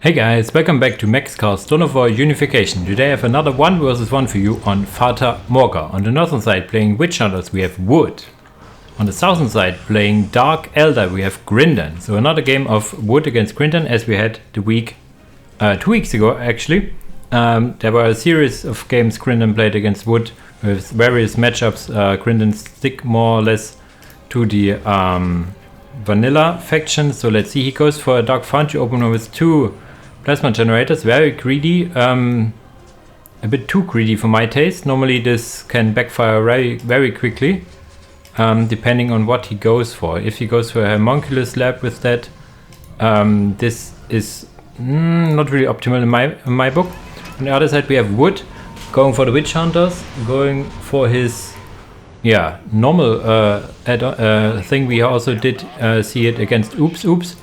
Hey guys, welcome back to Maxcast Dawn of War Unification. Today I have another 1 versus 1 for you on Fata Morga. On the northern side playing Witch Hunters we have Wood. On the southern side playing Dark Eldar we have Grindan. So another game of Wood against Grindan as we had the week 2 weeks ago actually. There were a series of games Grindan played against Wood with various matchups. Grindan stick more or less to the vanilla faction. So let's see, he goes for a Dark Foundry opener with 2 plasma generators, very greedy, a bit too greedy for my taste. Normally this can backfire very quickly, depending on what he goes for. If he goes for a homunculus lab with that, this is not really optimal in my book. On the other side we have Wood going for the Witch Hunters, going for his normal thing. We also did see it against Oops.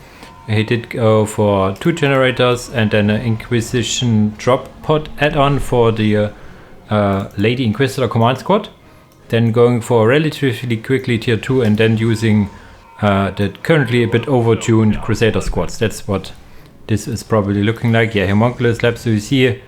He did go for 2 generators and then an Inquisition drop pod add-on for the Lady Inquisitor command squad. Then going for relatively quickly tier 2 and then using the currently a bit overtuned Crusader squads. That's what this is probably looking like. Yeah, Homunculus Lab. So you see it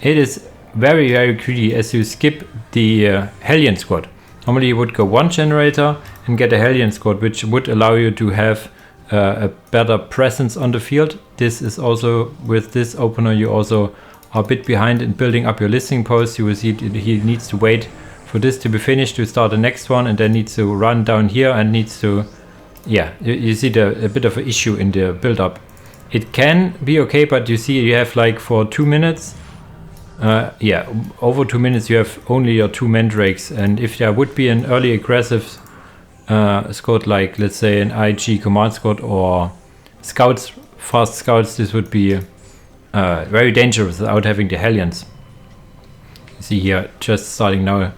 is very greedy as you skip the Hellion squad. Normally you would go 1 generator and get a Hellion squad, which would allow you to have a better presence on the field. This is also, with this opener, you also are a bit behind in building up your listing post. You will see he needs to wait for this to be finished to start the next one, and then needs to run down here and needs to, you see a bit of an issue in the build up. It can be okay, but you see you have like for 2 minutes, over 2 minutes you have only your 2 mandrakes, and if there would be an early aggressive squad like let's say an IG command squad or scouts, fast scouts, this would be very dangerous without having the Hellions. You see here, just starting now.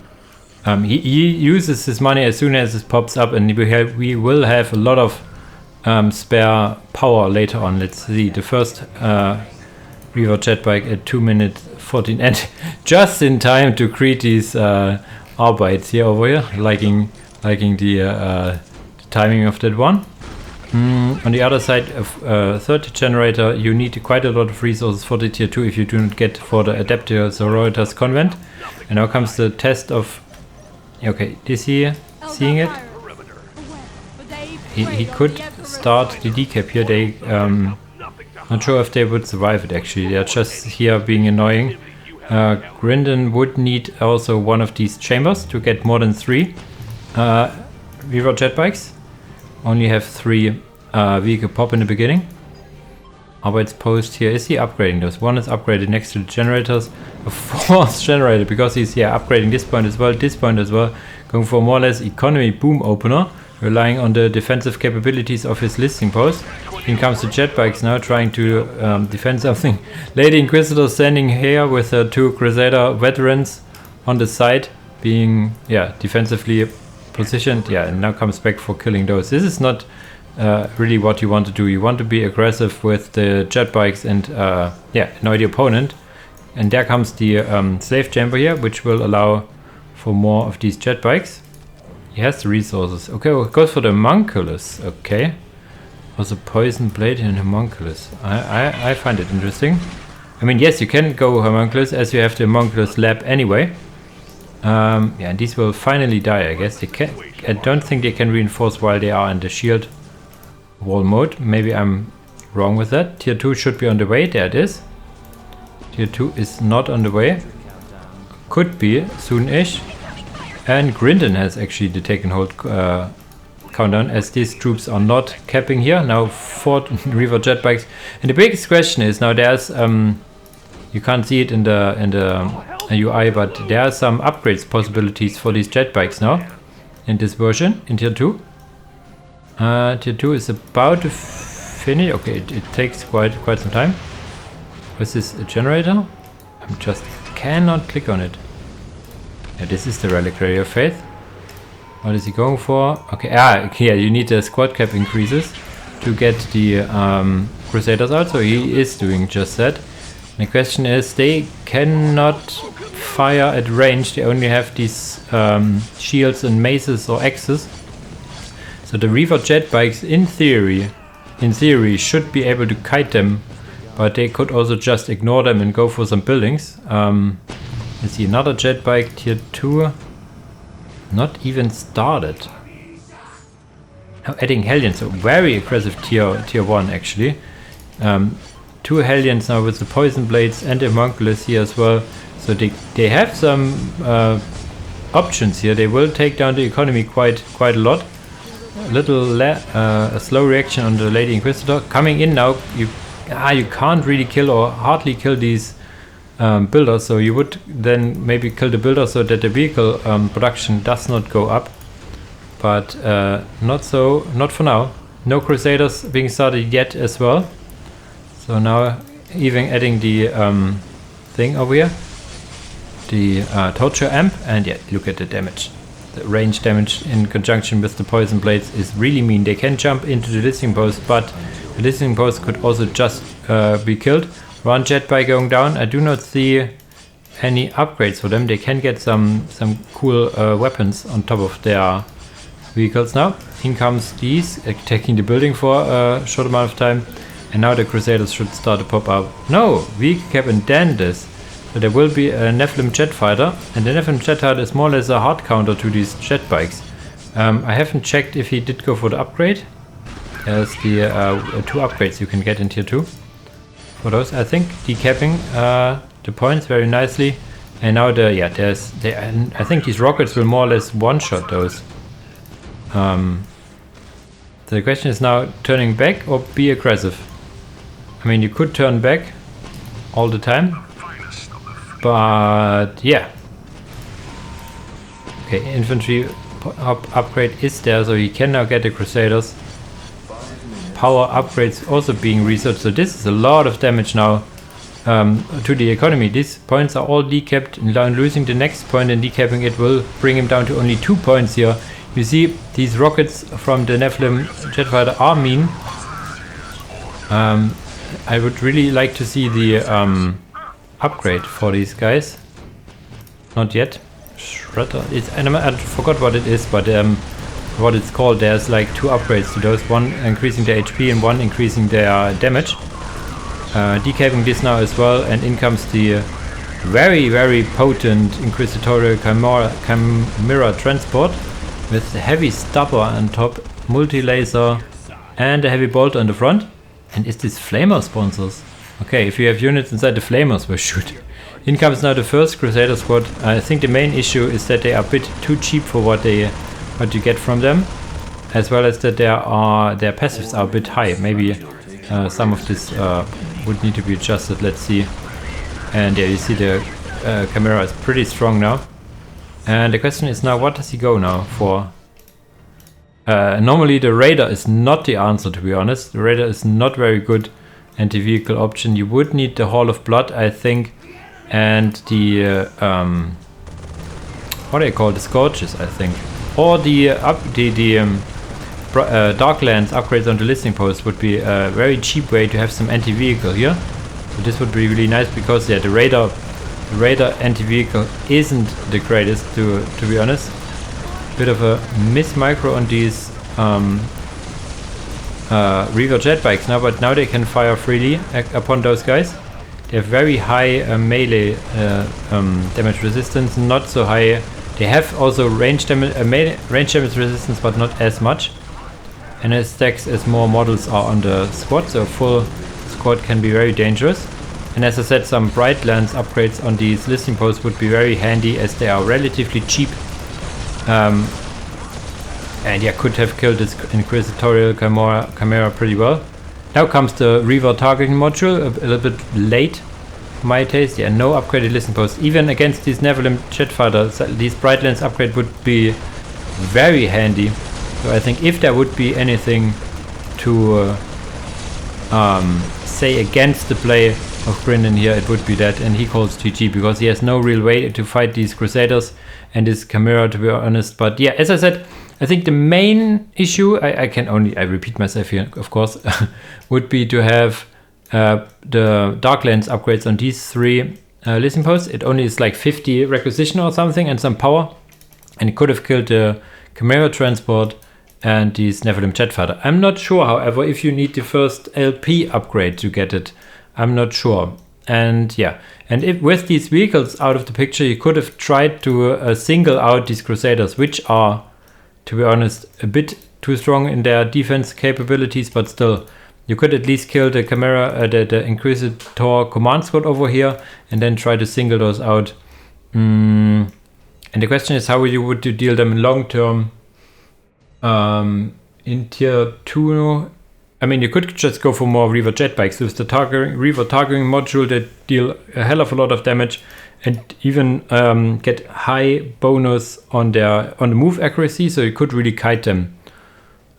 He uses his money as soon as it pops up, and we will have a lot of spare power later on. Let's see, the first Reaver jetbike at 2 minutes 14, and just in time to create these Arbites here over here, liking the timing of that one. On the other side of third generator, you need quite a lot of resources for the tier 2 if you do not get for the Adeptor Sororitas Convent. And now comes the test of, okay, is he seeing it? He could start the decap here. They not sure if they would survive it actually. They are just here being annoying. Grindan would need also one of these chambers to get more than 3 Reaver jetbikes. Only have 3 vehicle pop in the beginning. Arbeits post here, is he upgrading those? One is upgraded next to the generators. A 4th generator because he's upgrading this point as well, going for more or less economy boom opener, relying on the defensive capabilities of his listing post. In comes the jetbikes now, trying to defend something. Lady Inquisitor standing here with 2 Crusader veterans on the side, being defensively positioned. And now comes back for killing those. This is not really what you want to do. You want to be aggressive with the jetbikes and annoy the opponent. And there comes the slave chamber here, which will allow for more of these jetbikes. He has the resources. Okay, well, goes for the homunculus. Okay. Also poison blade and homunculus. I find it interesting. I mean, yes, you can go homunculus as you have the homunculus lab anyway. And these will finally die, I guess. I don't think they can reinforce while they are in the shield wall mode. Maybe I'm wrong with that. Tier 2 should be on the way. There it is. Tier 2 is not on the way. Could be soon-ish. And Grindan has actually the take and hold countdown, as these troops are not capping here. Now 4 Reaver jetbikes. And the biggest question is, now there's you can't see it in the UI, but there are some upgrades possibilities for these jetbikes now in this version in tier 2. Tier 2 is about to finish. Okay, it takes quite some time. Was this a generator? I just cannot click on it. Yeah, this is the Reliquary of Faith. What is he going for? Okay, you need the squad cap increases to get the Crusaders out, so he is doing just that. The question is, they cannot fire at range. They only have these shields and maces or axes. So the Reaver jetbikes, in theory, should be able to kite them but they could also just ignore them and go for some buildings. Let's see, another jet bike, tier 2. Not even started. Now adding Hellions, so very aggressive tier 1 actually. 2 Hellions now with the poison blades and the homunculus here as well. So they have some options here. They will take down the economy quite a lot. A slow reaction on the Lady Inquisitor. Coming in now, you can't really kill or hardly kill these builders, so you would then maybe kill the builder so that the vehicle production does not go up. But not for now. No Crusaders being started yet as well. So now even adding the thing over here. The torture amp, and yeah, look at the damage. The range damage in conjunction with the poison blades is really mean. They can jump into the listening post, but the listening post could also just be killed. One jet by going down. I do not see any upgrades for them. They can get some cool weapons on top of their vehicles now. In comes these, attacking the building for a short amount of time. And now the Crusaders should start to pop up. No, vehicle cap and then this. So there will be a Nephilim jet fighter, and the Nephilim jet fighter is more or less a hard counter to these jet bikes. I haven't checked if he did go for the upgrade. There's the 2 upgrades you can get in tier 2. For those, I think decapping the points very nicely. And now I think these rockets will more or less one-shot those. The question is now turning back or be aggressive. I mean, you could turn back all the time. But yeah. Okay, infantry upgrade is there, so he can now get the Crusaders. Power upgrades also being researched, so this is a lot of damage now to the economy. These points are all decapped, and losing the next point and decapping it will bring him down to only 2 points here. You see, these rockets from the Nephilim jet fighter are mean. I would really like to see the upgrade for these guys. Not yet. Shredder. I forgot what it is, but what it's called. There's like 2 upgrades to those. One increasing their HP and one increasing their damage. Decapping this now as well, and in comes the very potent Inquisitorial Chimera transport with the heavy stopper on top, multi-laser and a heavy bolt on the front. And is this Flamer sponsors? Okay, if you have units inside, the Flamers will shoot. In comes now the first Crusader squad. I think the main issue is that they are a bit too cheap for what you get from them, as well as that their passives are a bit high. Maybe some of this would need to be adjusted. Let's see. And yeah, you see the Chimera is pretty strong now. And the question is now, what does he go now for? Normally the Raider is not the answer, to be honest. The Raider is not very good anti-vehicle option. You would need the Hall of Blood, I think, and the what do you call the Scourges, I think, or the Darklands upgrades on the listing post would be a very cheap way to have some anti-vehicle here. So this would be really nice, because yeah, the Raider anti-vehicle isn't the greatest, to be honest. Bit of a miss micro on these Reaver jet bikes now, but now they can fire freely upon those guys. They have very high melee damage resistance, not so high. They have also range damage resistance, but not as much. And it stacks as more models are on the squad, so a full squad can be very dangerous. And as I said, some Brightlands upgrades on these listing posts would be very handy, as they are relatively cheap. And yeah, could have killed this Inquisitorial Chimera pretty well. Now comes the Reaver targeting module, a little bit late for my taste. Yeah, no upgraded listing post. Even against these Nephilim jet fighters, these Brightlands upgrade would be very handy. So I think if there would be anything to say against the play of Grindan here, it would be that, and he calls GG, because he has no real way to fight these Crusaders and this Chimera, to be honest. But yeah, as I said, I think the main issue, I repeat myself here, of course, would be to have the Darklands upgrades on these 3 listing posts. It only is like 50 requisition or something and some power, and it could have killed the Chimera transport and these Nephilim jet fighter. I'm not sure, however, if you need the first LP upgrade to get it. I'm not sure. And yeah, and if with these vehicles out of the picture, you could have tried to single out these Crusaders, which are, to be honest, a bit too strong in their defense capabilities, but still, you could at least kill the Chimera, the Inquisitor command squad over here, and then try to single those out. And the question is how you would deal them in long term. In tier 2, I mean, you could just go for more Reaver jet bikes with the Reaver targeting module that deal a hell of a lot of damage and even get high bonus on the move accuracy, so you could really kite them.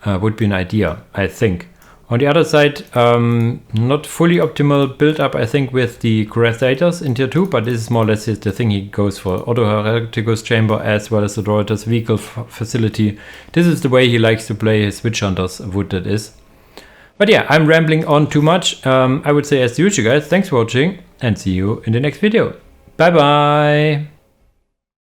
Would be an idea, I think. On the other side, not fully optimal build up, I think, with the Crusaders in tier 2, but this is more or less the thing he goes for. Auto Heretikus chamber as well as the Doroters vehicle facility. This is the way he likes to play his Witch Hunters, wood that is. But yeah, I'm rambling on too much. I would say as usual, guys, thanks for watching and see you in the next video. Bye bye!